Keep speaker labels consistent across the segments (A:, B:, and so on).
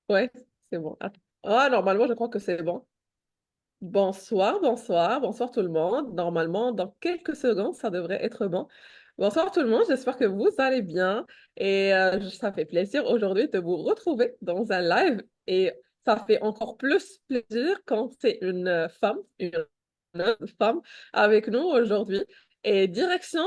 A: Ouais, c'est bon. Attends. Ah, normalement, je crois que c'est bon. Bonsoir, bonsoir, bonsoir tout le monde. Normalement, dans quelques secondes, ça devrait être bon. Bonsoir tout le monde, j'espère que vous allez bien et ça fait plaisir aujourd'hui de vous retrouver dans un live et ça fait encore plus plaisir quand c'est une femme, une femme avec nous aujourd'hui et direction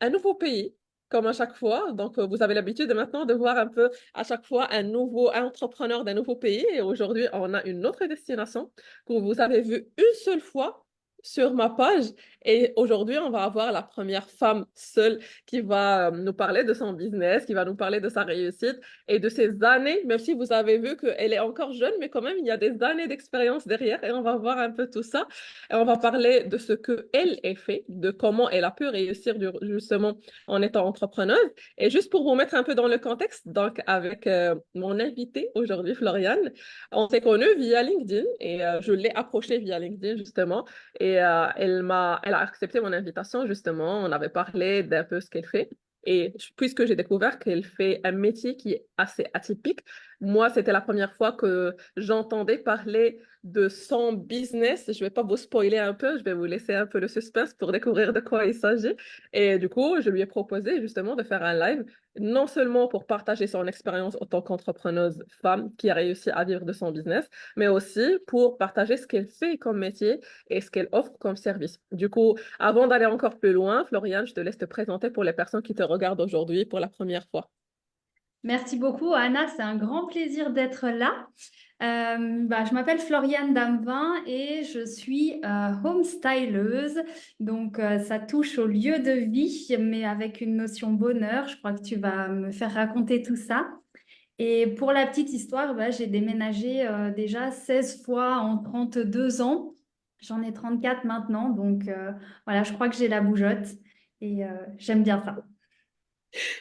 A: un nouveau pays, comme à chaque fois. Donc, vous avez l'habitude maintenant de voir un peu à chaque fois un nouveau entrepreneur d'un nouveau pays et aujourd'hui, on a une autre destination que vous avez vu une seule fois sur ma page. Et aujourd'hui, on va avoir la première femme seule qui va nous parler de son business, qui va nous parler de sa réussite et de ses années, même si vous avez vu qu'elle est encore jeune, mais quand même, il y a des années d'expérience derrière et on va voir un peu tout ça. Et on va parler de ce que elle a fait, de comment elle a pu réussir justement en étant entrepreneuse. Et juste pour vous mettre un peu dans le contexte, donc avec mon invité aujourd'hui, Floriane, on s'est connus via LinkedIn et je l'ai approchée via LinkedIn justement et elle a accepté mon invitation justement. On avait parlé d'un peu ce qu'elle fait. Et puisque j'ai découvert qu'elle fait un métier qui est assez atypique, moi, c'était la première fois que j'entendais parler de son business. Je vais pas vous spoiler un peu, je vais vous laisser un peu le suspense pour découvrir de quoi il s'agit. Et du coup, je lui ai proposé justement de faire un live non seulement pour partager son expérience en tant qu'entrepreneuse femme qui a réussi à vivre de son business, mais aussi pour partager ce qu'elle fait comme métier et ce qu'elle offre comme service. Du coup, avant d'aller encore plus loin, Floriane, je te laisse te présenter pour les personnes qui te regardent aujourd'hui pour la première fois.
B: Merci beaucoup, Anna. C'est un grand plaisir d'être là. Je m'appelle Floriane Damvin et je suis home styleuse. Donc, ça touche au lieu de vie, mais avec une notion bonheur. Je crois que tu vas me faire raconter tout ça. Et pour la petite histoire, j'ai déménagé déjà 16 fois en 32 ans. J'en ai 34 maintenant. Donc, voilà, je crois que j'ai la bougeotte et j'aime bien ça.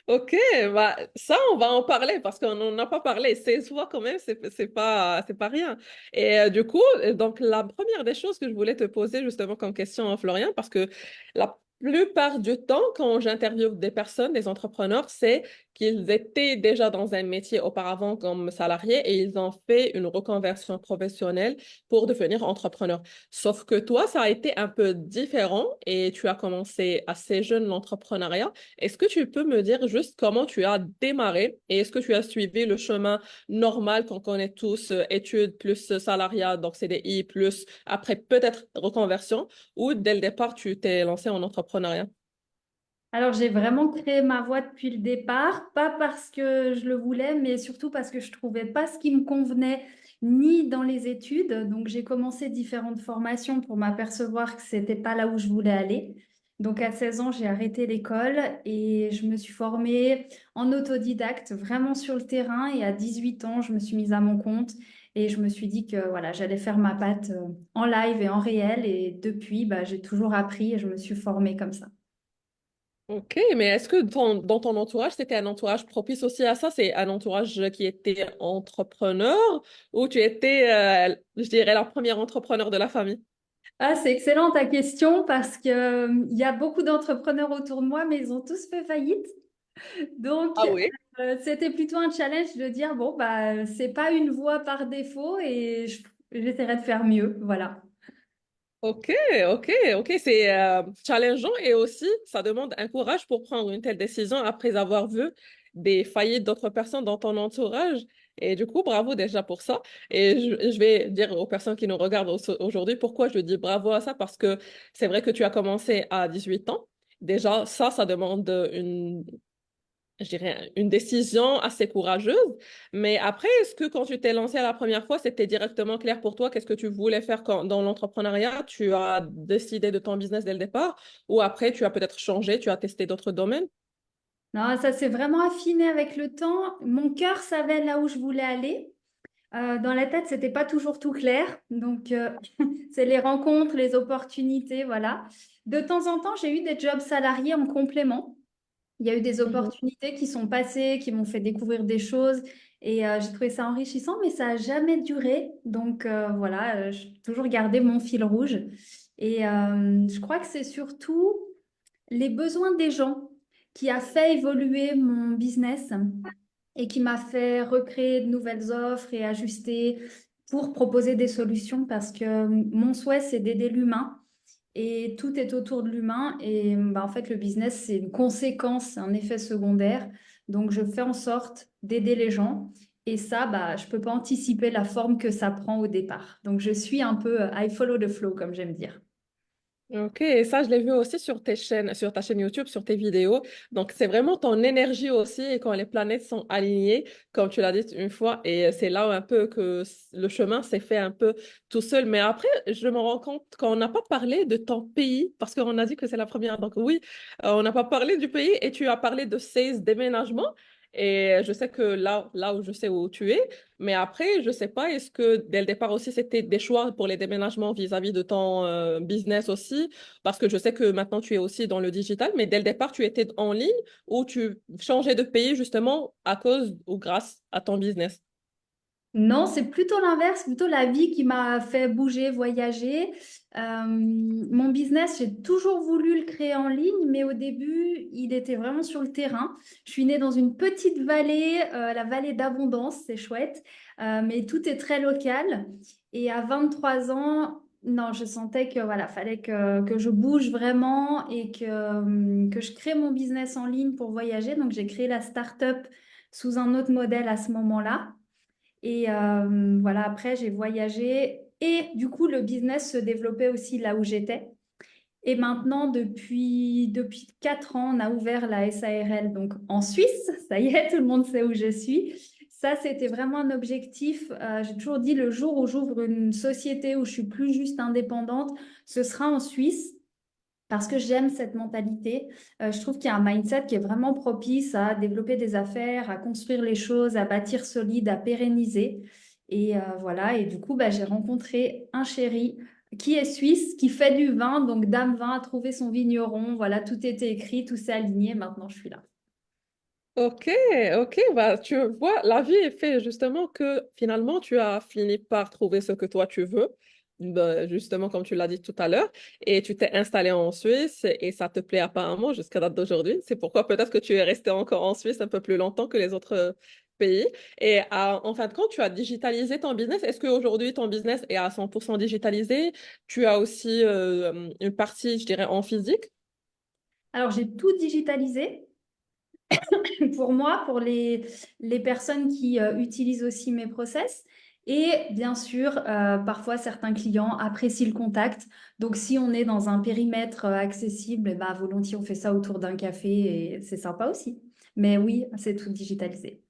A: Ok, bah ça on va en parler parce qu'on n'en a pas parlé. 16 fois quand même, c'est pas rien. Et du coup, donc la première des choses que je voulais te poser justement comme question, Florian, parce que la plupart du temps, quand j'interviewe des personnes, des entrepreneurs, c'est qu'ils étaient déjà dans un métier auparavant comme salariés et ils ont fait une reconversion professionnelle pour devenir entrepreneur. Sauf que toi, ça a été un peu différent et tu as commencé assez jeune l'entrepreneuriat. Est-ce que tu peux me dire juste comment tu as démarré et est-ce que tu as suivi le chemin normal qu'on connaît tous, études plus salariat, donc CDI, plus après peut-être reconversion, ou dès le départ tu t'es lancé en entrepreneuriat?
B: Alors, j'ai vraiment créé ma voie depuis le départ, pas parce que je le voulais, mais surtout parce que je trouvais pas ce qui me convenait ni dans les études. Donc, j'ai commencé différentes formations pour m'apercevoir que c'était pas là où je voulais aller. Donc, à 16 ans, j'ai arrêté l'école et je me suis formée en autodidacte, vraiment sur le terrain. Et à 18 ans, je me suis mise à mon compte et je me suis dit que voilà, j'allais faire ma patte en live et en réel. Et depuis, j'ai toujours appris et je me suis formée comme ça.
A: Ok, mais est-ce que dans ton entourage, c'était un entourage propice aussi à ça? C'est un entourage qui était entrepreneur ou tu étais, je dirais, la première entrepreneur de la famille?
B: Ah, c'est excellent ta question parce que, il y a beaucoup d'entrepreneurs autour de moi, mais ils ont tous fait faillite. Donc,
A: Ah oui.
B: c'était plutôt un challenge de dire, bon, c'est pas une voie par défaut et j'essaierai de faire mieux. Voilà.
A: Ok, ok, c'est challengeant et aussi ça demande un courage pour prendre une telle décision après avoir vu des faillites d'autres personnes dans ton entourage. Et du coup, bravo déjà pour ça. Et je vais dire aux personnes qui nous regardent aujourd'hui pourquoi je dis bravo à ça, parce que c'est vrai que tu as commencé à 18 ans. Déjà, ça demande je dirais, une décision assez courageuse. Mais après, est-ce que quand tu t'es lancé à la première fois, c'était directement clair pour toi? Qu'est-ce que tu voulais faire dans l'entrepreneuriat? Tu as décidé de ton business dès le départ? Ou après, tu as peut-être changé, tu as testé d'autres domaines?
B: Non, ça s'est vraiment affiné avec le temps. Mon cœur savait là où je voulais aller. Dans la tête, c'était pas toujours tout clair. Donc, c'est les rencontres, les opportunités, voilà. De temps en temps, j'ai eu des jobs salariés en complément. Il y a eu des
A: Mhm.
B: opportunités qui sont passées, qui m'ont fait découvrir des choses et j'ai trouvé ça enrichissant, mais ça n'a jamais duré. Donc voilà, j'ai toujours gardé mon fil rouge. Et je crois que c'est surtout les besoins des gens qui a fait évoluer mon business. et qui m'a fait recréer de nouvelles offres et ajuster pour proposer des solutions parce que mon souhait, c'est d'aider l'humain et tout est autour de l'humain. Et bah, en fait, le business, c'est une conséquence, un effet secondaire. Donc, je fais en sorte d'aider les gens. Et ça, bah, je ne peux pas anticiper la forme que ça prend au départ. Donc, je suis un peu I follow the flow, comme j'aime dire.
A: Ok, et ça, je l'ai vu aussi sur tes chaînes, sur ta chaîne YouTube, sur tes vidéos. Donc, c'est vraiment ton énergie aussi et quand les planètes sont alignées, comme tu l'as dit une fois, et c'est là un peu que le chemin s'est fait un peu tout seul. Mais après, je me rends compte qu'on n'a pas parlé de ton pays parce qu'on a dit que c'est la première. Donc, oui, on n'a pas parlé du pays et tu as parlé de 16 déménagements. Et je sais que là où je sais où tu es, mais après, je sais pas, est-ce que dès le départ aussi, c'était des choix pour les déménagements vis-à-vis de ton business aussi? Parce que je sais que maintenant, tu es aussi dans le digital, mais dès le départ, tu étais en ligne ou tu changeais de pays justement à cause ou grâce à ton business?
B: Non, c'est plutôt l'inverse, plutôt la vie qui m'a fait bouger, voyager. Mon business, j'ai toujours voulu le créer en ligne, mais au début, il était vraiment sur le terrain. Je suis née dans une petite vallée, la vallée d'Abondance, c'est chouette, mais tout est très local. Et à 23 ans, non, je sentais que voilà, fallait que je bouge vraiment et que je crée mon business en ligne pour voyager. Donc, j'ai créé la start-up sous un autre modèle à ce moment-là. Et voilà, après, j'ai voyagé et du coup, le business se développait aussi là où j'étais. Et maintenant, depuis 4 ans, on a ouvert la SARL donc en Suisse. Ça y est, tout le monde sait où je suis. Ça, c'était vraiment un objectif. J'ai toujours dit le jour où j'ouvre une société où je suis plus juste indépendante, ce sera en Suisse parce que j'aime cette mentalité. Je trouve qu'il y a un mindset qui est vraiment propice à développer des affaires, à construire les choses, à bâtir solide, à pérenniser. Et voilà, et du coup, bah, j'ai rencontré un chéri qui est suisse, qui fait du vin. Donc, Dame Vin a trouvé son vigneron. Voilà, tout était écrit, tout s'est aligné. Maintenant, je suis là.
A: Ok, ok, bah tu vois, la vie est faite justement que finalement tu as fini par trouver ce que toi tu veux, bah, justement comme tu l'as dit tout à l'heure, et tu t'es installé en Suisse et ça te plaît apparemment jusqu'à date d'aujourd'hui. C'est pourquoi peut-être que tu es resté encore en Suisse un peu plus longtemps que les autres pays. Et en fin de compte, tu as digitalisé ton business. Est-ce qu'aujourd'hui ton business est à 100% digitalisé? Tu as aussi une partie, je dirais, en physique?
B: Alors, j'ai tout digitalisé. Pour moi, pour les personnes qui utilisent aussi mes process. Et bien sûr, parfois, certains clients apprécient le contact. Donc, si on est dans un périmètre accessible, eh ben, volontiers, on fait ça autour d'un café et c'est sympa aussi. Mais oui, c'est tout digitalisé.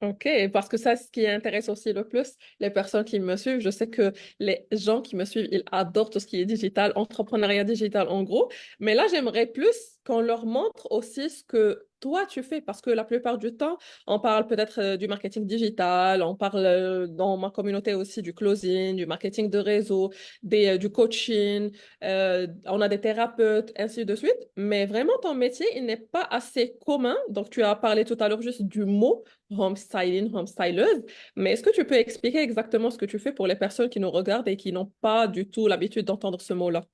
A: Ok, parce que ça, ce qui intéresse aussi le plus, les personnes qui me suivent, je sais que les gens qui me suivent, ils adorent tout ce qui est digital, entrepreneuriat digital en gros. Mais là, j'aimerais plus qu'on leur montre aussi ce que toi, tu fais, parce que la plupart du temps, on parle peut-être du marketing digital, on parle dans ma communauté aussi du closing, du marketing de réseau, du coaching, on a des thérapeutes, ainsi de suite. Mais vraiment, ton métier, il n'est pas assez commun. Donc, tu as parlé tout à l'heure juste du mot home styling, home styleuse. Mais est-ce que tu peux expliquer exactement ce que tu fais pour les personnes qui nous regardent et qui n'ont pas du tout l'habitude d'entendre ce mot-là?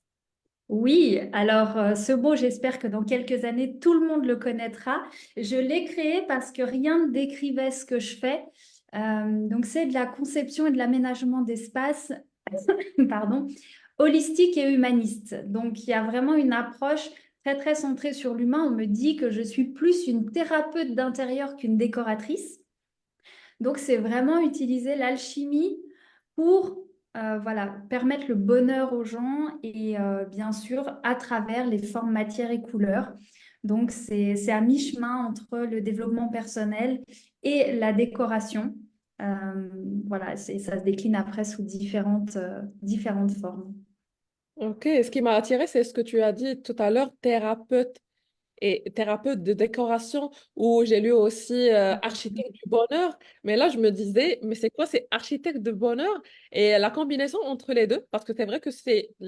B: Oui, alors ce mot, j'espère que dans quelques années, tout le monde le connaîtra. Je l'ai créé parce que rien ne décrivait ce que je fais. Donc, c'est de la conception et de l'aménagement d'espace, pardon, holistique et humaniste. Donc, il y a vraiment une approche très, très centrée sur l'humain. On me dit que je suis plus une thérapeute d'intérieur qu'une décoratrice. Donc, c'est vraiment utiliser l'alchimie pour voilà, permettre le bonheur aux gens et bien sûr à travers les formes, matières et couleurs. Donc, c'est à mi-chemin entre le développement personnel et la décoration. Euh, voilà, ça se décline après sous différentes formes.
A: Ok, ce qui m'a attiré, c'est ce que tu as dit tout à l'heure, thérapeute et thérapeute de décoration, où j'ai lu aussi architecte du bonheur. Mais là, je me disais, mais c'est quoi, c'est architecte de bonheur? Et la combinaison entre les deux, parce que c'est vrai que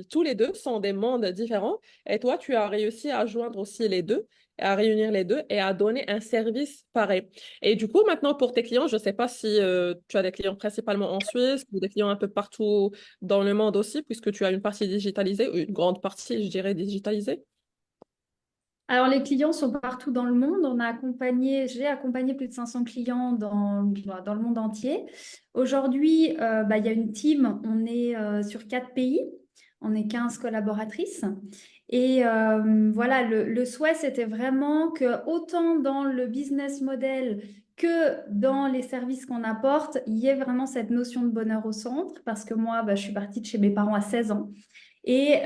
A: tous les deux sont des mondes différents. Et toi, tu as réussi à joindre aussi les deux, à réunir les deux et à donner un service pareil. Et du coup, maintenant, pour tes clients, je ne sais pas si tu as des clients principalement en Suisse ou des clients un peu partout dans le monde aussi, puisque tu as une partie digitalisée, ou une grande partie, je dirais, digitalisée.
B: Alors, les clients sont partout dans le monde. J'ai accompagné plus de 500 clients dans le monde entier. Aujourd'hui, il y a une team. On est sur 4 pays. On est 15 collaboratrices. Et voilà, le souhait, c'était vraiment que autant dans le business model que dans les services qu'on apporte, il y ait vraiment cette notion de bonheur au centre. Parce que moi, je suis partie de chez mes parents à 16 ans. Et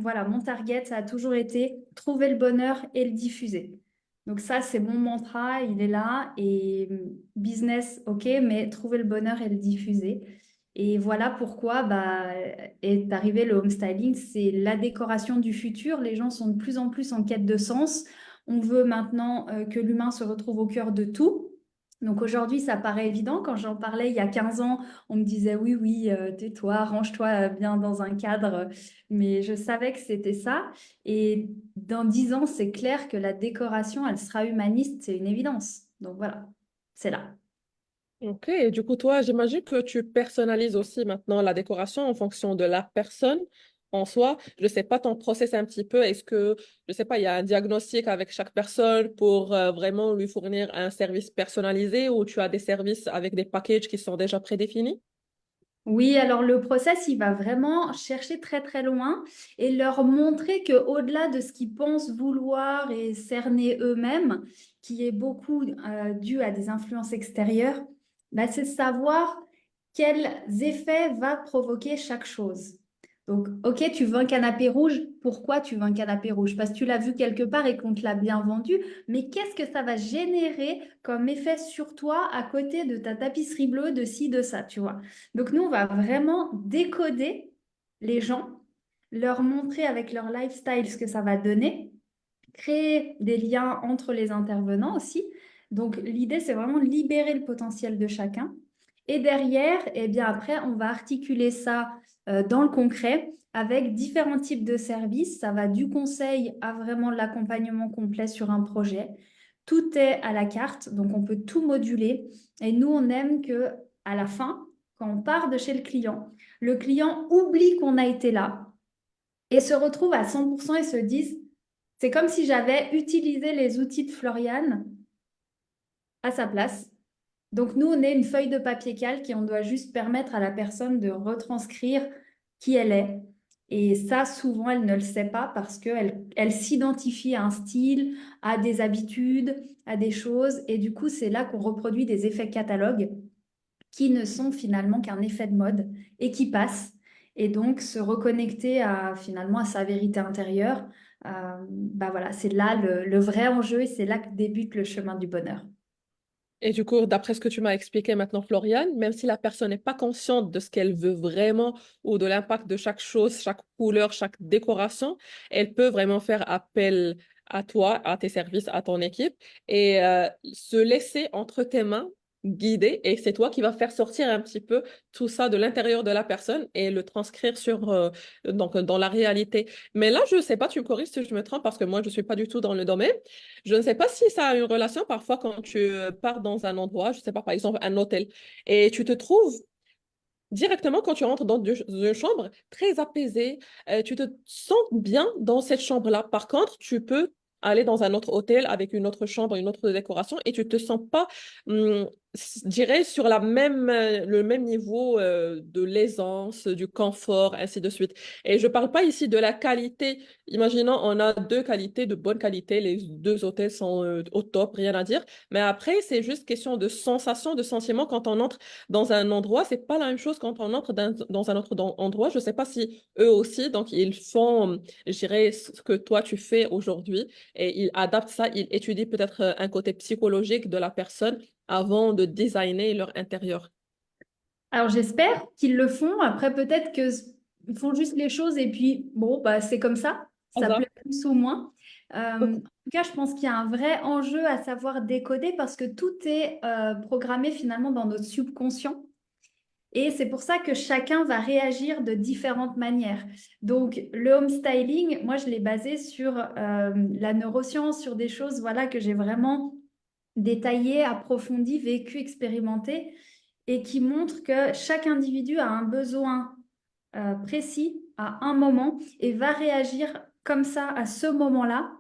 B: voilà, mon target, ça a toujours été trouver le bonheur et le diffuser. Donc ça, c'est mon mantra, il est là. Et business, ok, mais trouver le bonheur et le diffuser. Et voilà pourquoi est arrivé le home styling. C'est la décoration du futur. Les gens sont de plus en plus en quête de sens. On veut maintenant que l'humain se retrouve au cœur de tout. Donc aujourd'hui, ça paraît évident. Quand j'en parlais il y a 15 ans, on me disait oui, oui, tais-toi, range-toi bien dans un cadre. Mais je savais que c'était ça. Et dans 10 ans, c'est clair que la décoration, elle sera humaniste, c'est une évidence. Donc voilà, c'est là.
A: Ok, et du coup, toi, j'imagine que tu personnalises aussi maintenant la décoration en fonction de la personne en soi. Je sais pas ton process un petit peu. Est-ce que, je sais pas, il y a un diagnostic avec chaque personne pour vraiment lui fournir un service personnalisé ou tu as des services avec des packages qui sont déjà prédéfinis?
B: Oui, alors le process, il va vraiment chercher très très loin et leur montrer que au-delà de ce qu'ils pensent vouloir et cerner eux-mêmes, qui est beaucoup dû à des influences extérieures, c'est savoir quels effets va provoquer chaque chose. Donc, ok, tu veux un canapé rouge, pourquoi tu veux un canapé rouge? Parce que tu l'as vu quelque part et qu'on te l'a bien vendu, mais qu'est-ce que ça va générer comme effet sur toi à côté de ta tapisserie bleue, de ci, de ça, tu vois? Donc nous, on va vraiment décoder les gens, leur montrer avec leur lifestyle ce que ça va donner, créer des liens entre les intervenants aussi. Donc l'idée, c'est vraiment de libérer le potentiel de chacun. Et derrière, eh bien après, on va articuler ça dans le concret avec différents types de services. Ça va du conseil à vraiment l'accompagnement complet sur un projet. Tout est à la carte, donc on peut tout moduler. Et nous, on aime que à la fin, quand on part de chez le client oublie qu'on a été là et se retrouve à 100% et se dise, c'est comme si j'avais utilisé les outils de Floriane à sa place. Donc nous, on est une feuille de papier calque et on doit juste permettre à la personne de retranscrire qui elle est. Et ça, souvent, elle ne le sait pas parce qu'elle s'identifie à un style, à des habitudes, à des choses. Et du coup, c'est là qu'on reproduit des effets catalogues qui ne sont finalement qu'un effet de mode et qui passent. Et donc, se reconnecter finalement à sa vérité intérieure, voilà, c'est là le vrai enjeu et c'est là que débute le chemin du bonheur.
A: Et du coup, d'après ce que tu m'as expliqué maintenant, Floriane, même si la personne n'est pas consciente de ce qu'elle veut vraiment ou de l'impact de chaque chose, chaque couleur, chaque décoration, elle peut vraiment faire appel à toi, à tes services, à ton équipe et se laisser entre tes mains guider. Et c'est toi qui vas faire sortir un petit peu tout ça de l'intérieur de la personne et le transcrire donc, dans la réalité. Mais là, je ne sais pas, tu me corriges si je me trompe parce que moi, je ne suis pas du tout dans le domaine. Je ne sais pas si ça a une relation parfois quand tu pars dans un endroit, je ne sais pas, par exemple un hôtel, et tu te trouves directement quand tu rentres dans une chambre très apaisée, tu te sens bien dans cette chambre-là. Par contre, tu peux aller dans un autre hôtel avec une autre chambre, une autre décoration, et tu te sens pas, je dirais, sur le même niveau de l'aisance, du confort, ainsi de suite. Et je parle pas ici de la qualité. Imaginons, on a deux qualités de bonne qualité, les deux hôtels sont au top, rien à dire. Mais après, c'est juste question de sensation, de sentiment quand on entre dans un endroit, c'est pas la même chose quand on entre dans un autre endroit. Je sais pas si eux aussi, donc ils font, je dirais, ce que toi tu fais aujourd'hui et ils adaptent ça, ils étudient peut-être un côté psychologique de la personne avant de designer leur intérieur.
B: Alors j'espère qu'ils le font. Après, peut-être qu'ils font juste les choses et puis, bon, c'est comme ça plaît
A: Hasard.
B: plus ou moins. En tout cas, je pense qu'il y a un vrai enjeu à savoir décoder parce que tout est programmé finalement dans notre subconscient. Et c'est pour ça que chacun va réagir de différentes manières. Donc, le home styling, moi, je l'ai basé sur la neuroscience, sur des choses voilà, que j'ai vraiment détaillées, approfondies, vécues, expérimentées, et qui montrent que chaque individu a un besoin précis à un moment et va réagir comme ça à ce moment-là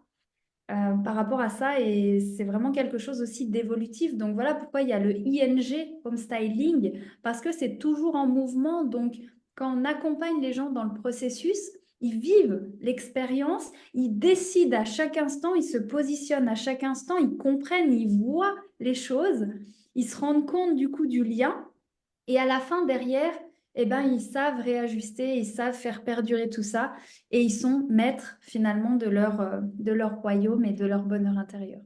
B: par rapport à ça et c'est vraiment quelque chose aussi d'évolutif. Donc voilà pourquoi il y a le ING Home Styling, parce que c'est toujours en mouvement. Donc quand on accompagne les gens dans le processus, ils vivent l'expérience, ils décident à chaque instant, ils se positionnent à chaque instant, ils comprennent, ils voient les choses, ils se rendent compte du coup du lien. Et à la fin, derrière, eh ben, ils savent réajuster, ils savent faire perdurer tout ça et ils sont maîtres finalement de leur royaume et de leur bonheur intérieur.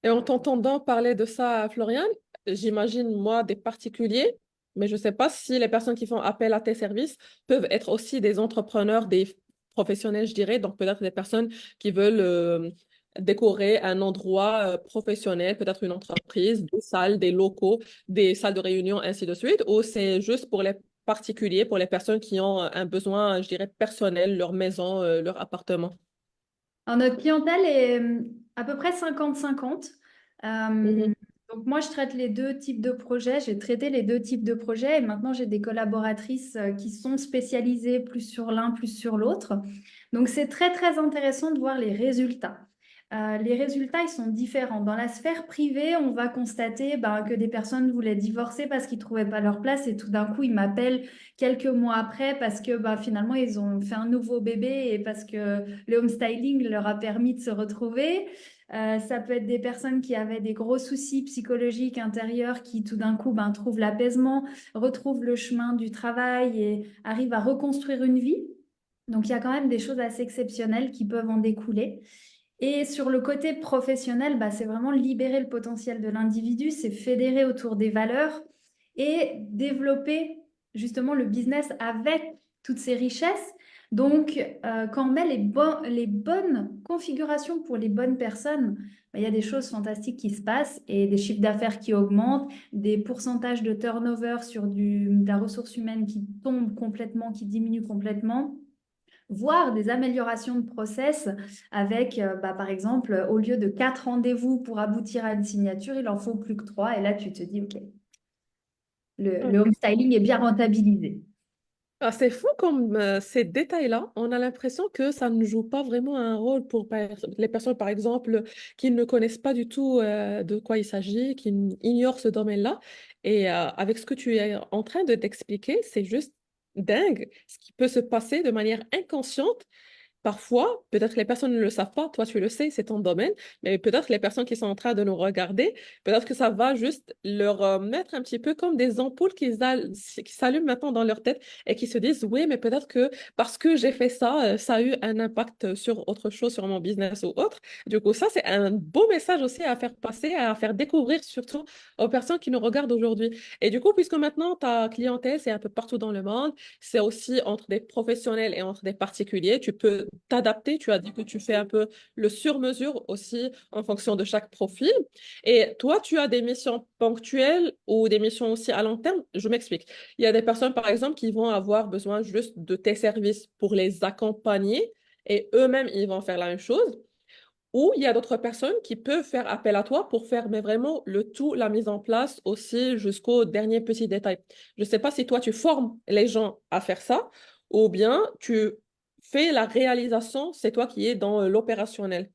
A: Et en t'entendant parler de ça, Florian, j'imagine moi des particuliers, mais je ne sais pas si les personnes qui font appel à tes services peuvent être aussi des entrepreneurs, des professionnels, je dirais, donc peut-être des personnes qui veulent décorer un endroit professionnel, peut-être une entreprise, des salles, des locaux, des salles de réunion, ainsi de suite, ou c'est juste pour les particuliers, pour les personnes qui ont un besoin, je dirais, personnel, leur maison, leur appartement.
B: Alors, notre clientèle est à peu près 50-50.
A: Mhm.
B: Donc moi, je traite les deux types de projets. J'ai traité les deux types de projets et maintenant, j'ai des collaboratrices qui sont spécialisées plus sur l'un, plus sur l'autre. Donc c'est très, très intéressant de voir les résultats. Les résultats, ils sont différents. Dans la sphère privée, on va constater ben, que des personnes voulaient divorcer parce qu'ils ne trouvaient pas leur place et tout d'un coup, ils m'appellent quelques mois après parce que bah, finalement, ils ont fait un nouveau bébé et parce que le home styling leur a permis de se retrouver. Ça peut être des personnes qui avaient des gros soucis psychologiques intérieurs qui tout d'un coup ben, trouvent l'apaisement, retrouvent le chemin du travail et arrivent à reconstruire une vie. Donc il y a quand même des choses assez exceptionnelles qui peuvent en découler. Et sur le côté professionnel, bah, c'est vraiment libérer le potentiel de l'individu, c'est fédérer autour des valeurs et développer justement le business avec toutes ces richesses. Donc, quand on met les bonnes configurations pour les bonnes personnes, bah, il y a des choses fantastiques qui se passent et des chiffres d'affaires qui augmentent, des pourcentages de turnover sur de la ressource humaine qui tombent complètement, qui diminuent complètement voire des améliorations de process avec, bah, par exemple, au lieu de 4 rendez-vous pour aboutir à une signature, il en faut plus que 3. Et là, tu te dis, OK, le home styling est bien rentabilisé.
A: Ah, c'est fou comme ces détails-là, on a l'impression que ça ne joue pas vraiment un rôle pour les personnes, par exemple, qui ne connaissent pas du tout de quoi il s'agit, qui ignorent ce domaine-là. Et avec ce que tu es en train de t'expliquer, c'est juste dingue ce qui peut se passer de manière inconsciente. Parfois, peut-être les personnes ne le savent pas, toi tu le sais, c'est ton domaine, mais peut-être les personnes qui sont en train de nous regarder, peut-être que ça va juste leur mettre un petit peu comme des ampoules qui s'allument maintenant dans leur tête et qui se disent, oui, mais peut-être que parce que j'ai fait ça, ça a eu un impact sur autre chose, sur mon business ou autre. Du coup, ça, c'est un beau message aussi à faire passer, à faire découvrir surtout aux personnes qui nous regardent aujourd'hui. Et du coup, puisque maintenant ta clientèle, c'est un peu partout dans le monde, c'est aussi entre des professionnels et entre des particuliers. Tu peux t'adapter. Tu as dit que tu fais un peu le sur-mesure aussi en fonction de chaque profil. Et toi, tu as des missions ponctuelles ou des missions aussi à long terme. Je m'explique. Il y a des personnes, par exemple, qui vont avoir besoin juste de tes services pour les accompagner et eux-mêmes, ils vont faire la même chose. Ou il y a d'autres personnes qui peuvent faire appel à toi pour faire mais vraiment le tout, la mise en place aussi jusqu'au dernier petit détail. Je ne sais pas si toi, tu formes les gens à faire ça ou bien tu fais la réalisation, c'est toi qui es dans l'opérationnel.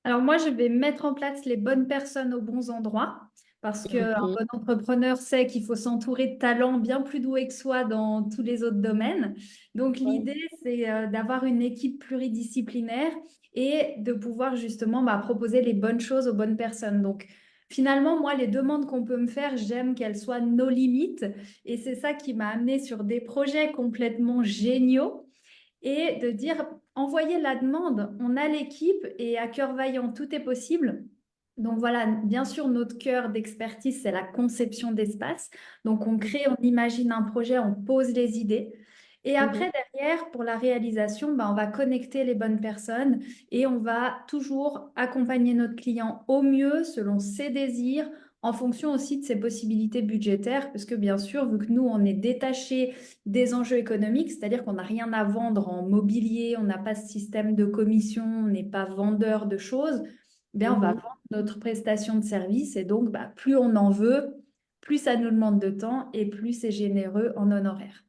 B: Alors moi, je vais mettre en place les bonnes personnes aux bons endroits parce qu'un
A: Mhm.
B: bon entrepreneur sait qu'il faut s'entourer de talents bien plus doués que soi dans tous les autres domaines. Donc
A: Ouais.
B: l'idée, c'est d'avoir une équipe pluridisciplinaire et de pouvoir justement bah, proposer les bonnes choses aux bonnes personnes. Donc finalement, moi, les demandes qu'on peut me faire, j'aime qu'elles soient nos limites et c'est ça qui m'a amené sur des projets complètement géniaux et de dire envoyez la demande, on a l'équipe et à cœur vaillant, tout est possible. Donc voilà, bien sûr, notre cœur d'expertise, c'est la conception d'espace. Donc on crée, on imagine un projet, on pose les idées. Et
A: Mhm.
B: après, derrière, pour la réalisation, ben, on va connecter les bonnes personnes et on va toujours accompagner notre client au mieux selon ses désirs, en fonction aussi de ses possibilités budgétaires, parce que bien sûr, vu que nous, on est détaché des enjeux économiques, c'est-à-dire qu'on n'a rien à vendre en mobilier, on n'a pas ce système de commission, on n'est pas vendeur de choses, bien on va
A: Mhm.
B: vendre notre prestation de service et donc bah, plus on en veut, plus ça nous demande de temps et plus c'est généreux en honoraires.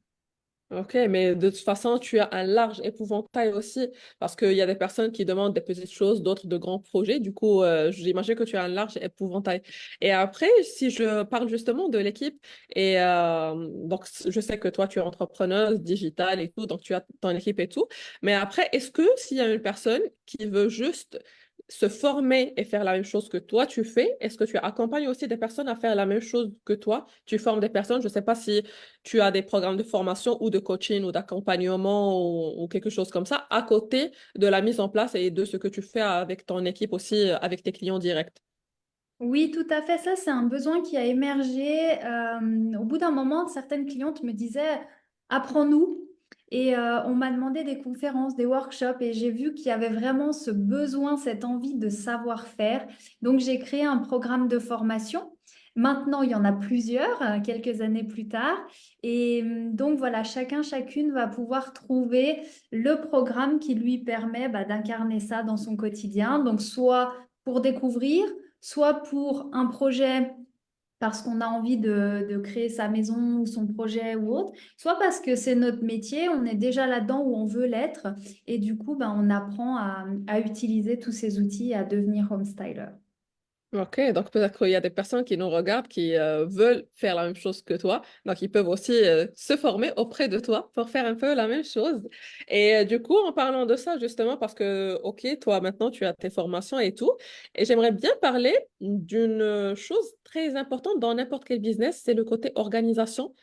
A: Ok, mais de toute façon, tu as un large épouvantail aussi, parce qu'il y a des personnes qui demandent des petites choses, d'autres de grands projets. Du coup, j'imagine que tu as un large épouvantail. Et après, si je parle justement de l'équipe, et donc je sais que toi, tu es entrepreneuse digitale et tout, donc tu as ton équipe et tout. Mais après, est-ce que s'il y a une personne qui veut juste se former et faire la même chose que toi, tu fais, est-ce que tu accompagnes aussi des personnes à faire la même chose que toi? Tu formes des personnes, je ne sais pas si tu as des programmes de formation ou de coaching ou d'accompagnement ou quelque chose comme ça à côté de la mise en place et de ce que tu fais avec ton équipe aussi, avec tes clients directs.
B: Oui, tout à fait. Ça, c'est un besoin qui a émergé. Au bout d'un moment, certaines clientes me disaient, apprends-nous. Et on m'a demandé des conférences, des workshops, et j'ai vu qu'il y avait vraiment ce besoin, cette envie de savoir-faire. Donc, j'ai créé un programme de formation. Maintenant, il y en a plusieurs, quelques années plus tard. Et donc, voilà, chacun, chacune va pouvoir trouver le programme qui lui permet d'incarner ça dans son quotidien. Donc, soit pour découvrir, soit pour un projet parce qu'on a envie de créer sa maison ou son projet ou autre, soit parce que c'est notre métier, on est déjà là-dedans où on veut l'être, et du coup, on apprend à utiliser tous ces outils et à devenir home styler.
A: Ok, donc peut-être qu'il y a des personnes qui nous regardent qui veulent faire la même chose que toi. Donc, ils peuvent aussi se former auprès de toi pour faire un peu la même chose. Et du coup, en parlant de ça, justement, parce que, ok, toi, maintenant, tu as tes formations et tout. Et j'aimerais bien parler d'une chose très importante dans n'importe quel business, c'est le côté organisation.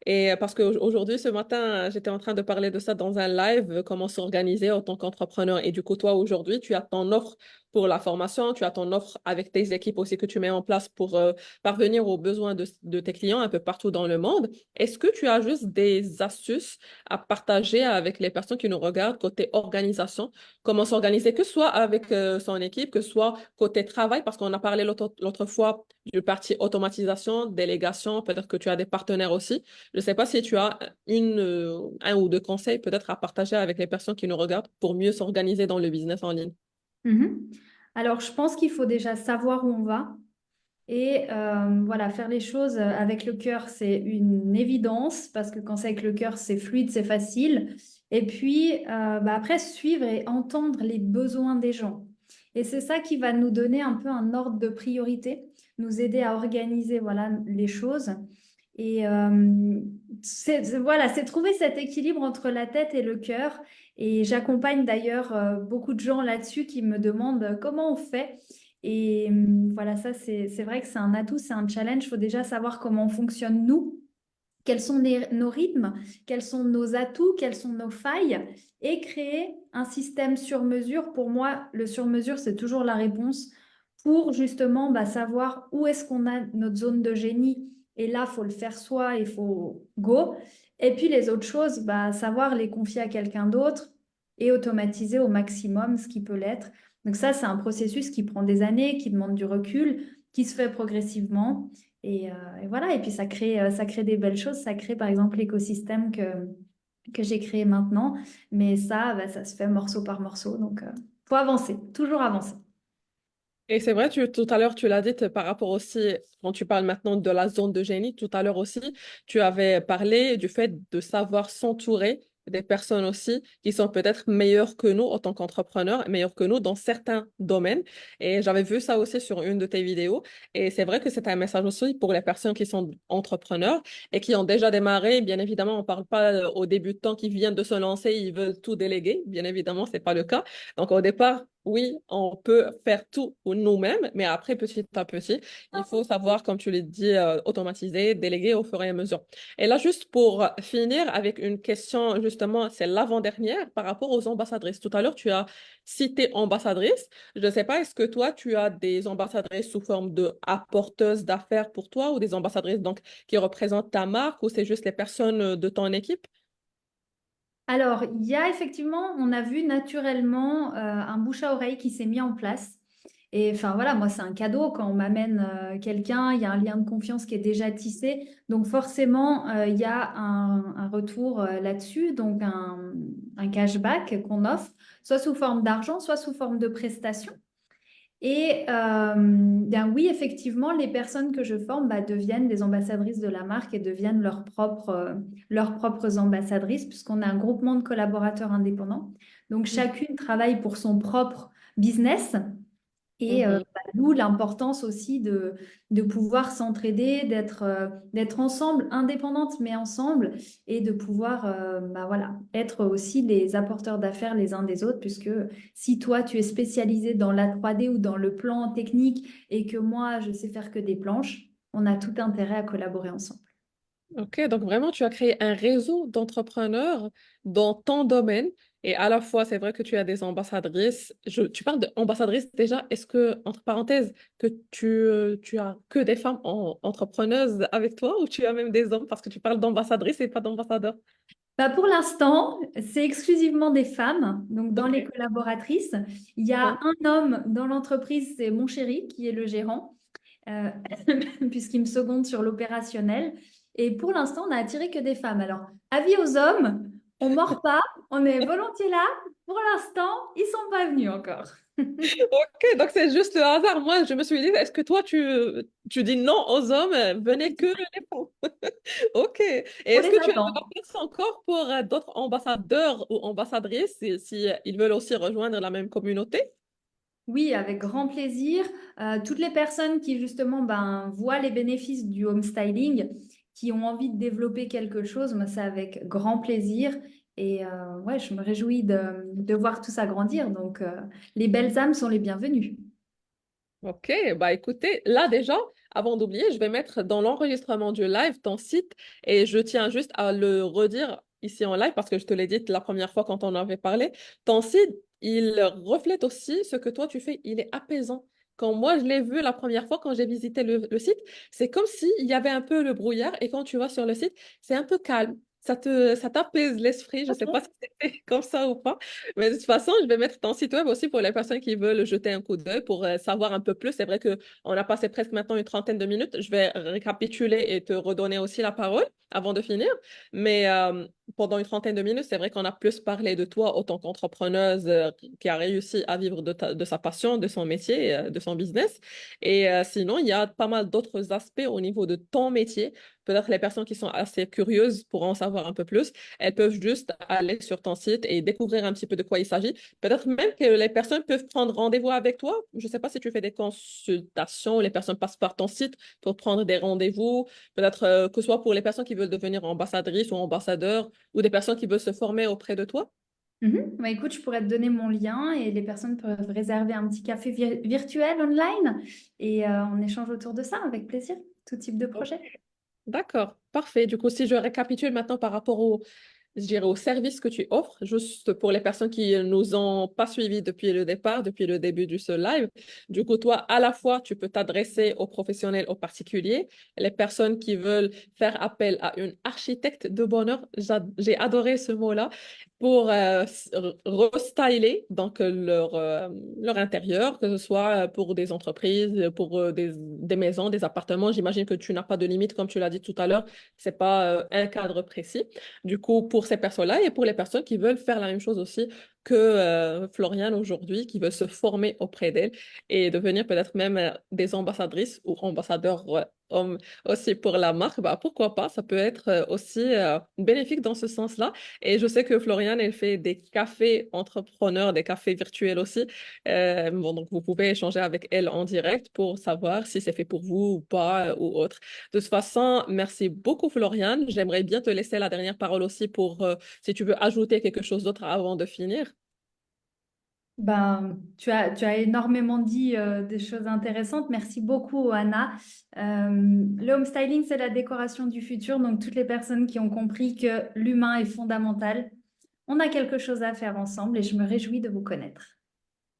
A: Et parce qu'aujourd'hui, ce matin, j'étais en train de parler de ça dans un live, comment s'organiser en tant qu'entrepreneur. Et du coup, toi, aujourd'hui, tu as ton offre pour la formation, tu as ton offre avec tes équipes aussi que tu mets en place pour parvenir aux besoins de tes clients un peu partout dans le monde. Est-ce que tu as juste des astuces à partager avec les personnes qui nous regardent côté organisation, comment s'organiser, que ce soit avec son équipe, que ce soit côté travail, parce qu'on a parlé l'autre fois du parti automatisation, délégation, peut-être que tu as des partenaires aussi. Je ne sais pas si tu as un ou deux conseils peut-être à partager avec les personnes qui nous regardent pour mieux s'organiser dans le business en ligne.
B: Mhm. Alors, je pense qu'il faut déjà savoir où on va. Et voilà, faire les choses avec le cœur, c'est une évidence, parce que quand c'est avec le cœur, c'est fluide, c'est facile. Et puis, après, suivre et entendre les besoins des gens. Et c'est ça qui va nous donner un peu un ordre de priorité, nous aider à organiser voilà, les choses. Et voilà, c'est trouver cet équilibre entre la tête et le cœur. Et j'accompagne d'ailleurs beaucoup de gens là-dessus qui me demandent comment on fait. Et voilà, ça, c'est vrai que c'est un atout, c'est un challenge. Il faut déjà savoir comment on fonctionne nous, quels sont nos rythmes, quels sont nos atouts, quelles sont nos failles, et créer un système sur mesure. Pour moi, le sur mesure, c'est toujours la réponse pour justement savoir où est-ce qu'on a notre zone de génie. Et là, il faut le faire soi, il faut go. Et puis les autres choses, savoir les confier à quelqu'un d'autre et automatiser au maximum ce qui peut l'être. Donc ça, c'est un processus qui prend des années, qui demande du recul, qui se fait progressivement. Et voilà, et puis ça crée des belles choses. Ça crée par exemple l'écosystème que j'ai créé maintenant. Mais ça, ça se fait morceau par morceau. Donc, faut avancer, toujours avancer.
A: Et c'est vrai, tout à l'heure, tu l'as dit par rapport aussi, quand tu parles maintenant de la zone de génie, tout à l'heure aussi, tu avais parlé du fait de savoir s'entourer des personnes aussi qui sont peut-être meilleures que nous en tant qu'entrepreneurs, meilleures que nous dans certains domaines. Et j'avais vu ça aussi sur une de tes vidéos. Et c'est vrai que c'est un message aussi pour les personnes qui sont entrepreneurs et qui ont déjà démarré. Bien évidemment, on ne parle pas aux débutants qui viennent de se lancer, ils veulent tout déléguer. Bien évidemment, c'est pas le cas. Donc, au départ, oui, on peut faire tout nous-mêmes, mais après, petit à petit, il faut savoir, comme tu l'as dit, automatiser, déléguer au fur et à mesure. Et là, juste pour finir avec une question, justement, c'est l'avant-dernière par rapport aux ambassadrices. Tout à l'heure, tu as cité ambassadrice. Je ne sais pas, est-ce que toi, tu as des ambassadrices sous forme de apporteuses d'affaires pour toi ou des ambassadrices donc qui représentent ta marque ou c'est juste les personnes de ton équipe?
B: Alors, il y a effectivement, on a vu naturellement un bouche à oreille qui s'est mis en place. Et enfin voilà, moi c'est un cadeau quand on m'amène quelqu'un, il y a un lien de confiance qui est déjà tissé. Donc forcément, il y a un retour là-dessus, donc un cashback qu'on offre, soit sous forme d'argent, soit sous forme de prestation. Et bien oui, effectivement, les personnes que je forme bah, deviennent des ambassadrices de la marque et deviennent leurs propres ambassadrices, puisqu'on a un groupement de collaborateurs indépendants. Donc chacune travaille pour son propre business. Et
A: Mhm.
B: bah, d'où l'importance aussi de pouvoir s'entraider, d'être ensemble, indépendantes mais ensemble, et de pouvoir bah, voilà, être aussi les apporteurs d'affaires les uns des autres, puisque si toi tu es spécialisé dans la 3D ou dans le plan technique et que moi je sais faire que des planches, on a tout intérêt à collaborer ensemble.
A: Ok, donc vraiment, tu as créé un réseau d'entrepreneurs dans ton domaine. Et à la fois, c'est vrai que tu as des ambassadrices. Tu parles d'ambassadrices déjà. Est-ce que, entre parenthèses, que tu as que des femmes entrepreneuses avec toi ou tu as même des hommes parce que tu parles d'ambassadrices et pas d'ambassadeurs?
B: Bah pour l'instant, c'est exclusivement des femmes. Donc, dans
A: Ok.
B: les collaboratrices, il y a
A: Mhm.
B: un homme dans l'entreprise, c'est mon chéri, qui est le gérant, euh, puisqu'il me seconde sur l'opérationnel. Et pour l'instant, on n'a attiré que des femmes. Alors, avis aux hommes, on mord pas, on est volontiers là. Pour l'instant, ils sont pas venus encore.
A: Ok, donc c'est juste le hasard. Moi, je me suis dit, est-ce que toi, tu dis non aux hommes, venez que les femmes? Ok. Et
B: On
A: est-ce
B: les
A: que tu as de la
B: attend.
A: place encore pour d'autres ambassadeurs ou ambassadrices si, ils veulent aussi rejoindre la même communauté?
B: Oui, avec grand plaisir. Toutes les personnes qui justement ben, voient les bénéfices du home styling, qui ont envie de développer quelque chose, moi c'est avec grand plaisir. Et ouais, je me réjouis de voir tout ça grandir. Donc les belles âmes sont les bienvenues.
A: Ok, bah écoutez, là déjà, avant d'oublier, je vais mettre dans l'enregistrement du live ton site et je tiens juste à le redire ici en live parce que je te l'ai dit la première fois quand on en avait parlé. Ton site, il reflète aussi ce que toi tu fais, il est apaisant. Quand moi je l'ai vu la première fois, quand j'ai visité le site, c'est comme s'il y avait un peu le brouillard et quand tu vas sur le site, c'est un peu calme. Ça t'apaise l'esprit. Je sais pas si c'est comme ça ou pas. Mais de toute façon, je vais mettre ton site web aussi pour les personnes qui veulent jeter un coup d'œil pour savoir un peu plus. C'est vrai que on a passé presque maintenant une trentaine de minutes. Je vais récapituler et te redonner aussi la parole avant de finir. Mais pendant une trentaine de minutes, c'est vrai qu'on a plus parlé de toi autant qu'entrepreneuse qui a réussi à vivre de sa passion, de son métier, de son business. Et sinon, il y a pas mal d'autres aspects au niveau de ton métier. Peut-être les personnes qui sont assez curieuses pourront en savoir un peu plus. Elles peuvent juste aller sur ton site et découvrir un petit peu de quoi il s'agit. Peut-être même que les personnes peuvent prendre rendez-vous avec toi. Je ne sais pas si tu fais des consultations, les personnes passent par ton site pour prendre des rendez-vous. Peut-être que ce soit pour les personnes qui veulent devenir ambassadrices ou ambassadeurs ou des personnes qui veulent se former auprès de toi.
B: Mhm. Bah, écoute, je pourrais te donner mon lien et les personnes peuvent réserver un petit café virtuel online et on échange autour de ça avec plaisir, tout type de
A: Ok.
B: projet.
A: D'accord, parfait. Du coup, si je récapitule maintenant par rapport au, je dirais, au service que tu offres, juste pour les personnes qui nous ont pas suivis depuis le départ, depuis le début du ce live. Du coup, toi, à la fois, tu peux t'adresser aux professionnels, aux particuliers, les personnes qui veulent faire appel à une architecte de bonheur. J'ai adoré ce mot-là pour restyler donc leur intérieur, que ce soit pour des entreprises, pour des maisons, des appartements. J'imagine que tu n'as pas de limite, comme tu l'as dit tout à l'heure. C'est pas un cadre précis. Du coup, pour ces personnes-là et pour les personnes qui veulent faire la même chose aussi que Floriane aujourd'hui, qui veulent se former auprès d'elle et devenir peut-être même des ambassadrices ou ambassadeurs hommes aussi pour la marque, bah, pourquoi pas, ça peut être aussi bénéfique dans ce sens-là. Et je sais que Floriane, elle fait des cafés entrepreneurs, des cafés virtuels aussi. Bon, donc vous pouvez échanger avec elle en direct pour savoir si c'est fait pour vous ou pas ou autre. De toute façon, merci beaucoup, Floriane. J'aimerais bien te laisser la dernière parole aussi pour si tu veux ajouter quelque chose d'autre avant de finir.
B: Ben, tu as énormément dit des choses intéressantes. Merci beaucoup, Anna. Le home styling, c'est la décoration du futur. Donc, toutes les personnes qui ont compris que l'humain est fondamental, on a quelque chose à faire ensemble et je me réjouis de vous connaître.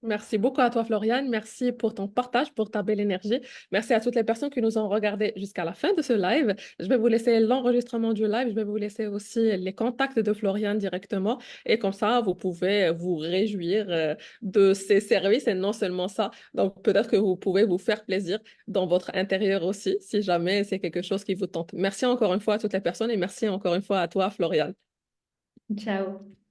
A: Merci beaucoup à toi, Floriane. Merci pour ton partage, pour ta belle énergie. Merci à toutes les personnes qui nous ont regardé jusqu'à la fin de ce live. Je vais vous laisser l'enregistrement du live. Je vais vous laisser aussi les contacts de Floriane directement. Et comme ça, vous pouvez vous réjouir de ses services et non seulement ça. Donc, peut-être que vous pouvez vous faire plaisir dans votre intérieur aussi, si jamais c'est quelque chose qui vous tente. Merci encore une fois à toutes les personnes et merci encore une fois à toi, Floriane.
B: Ciao.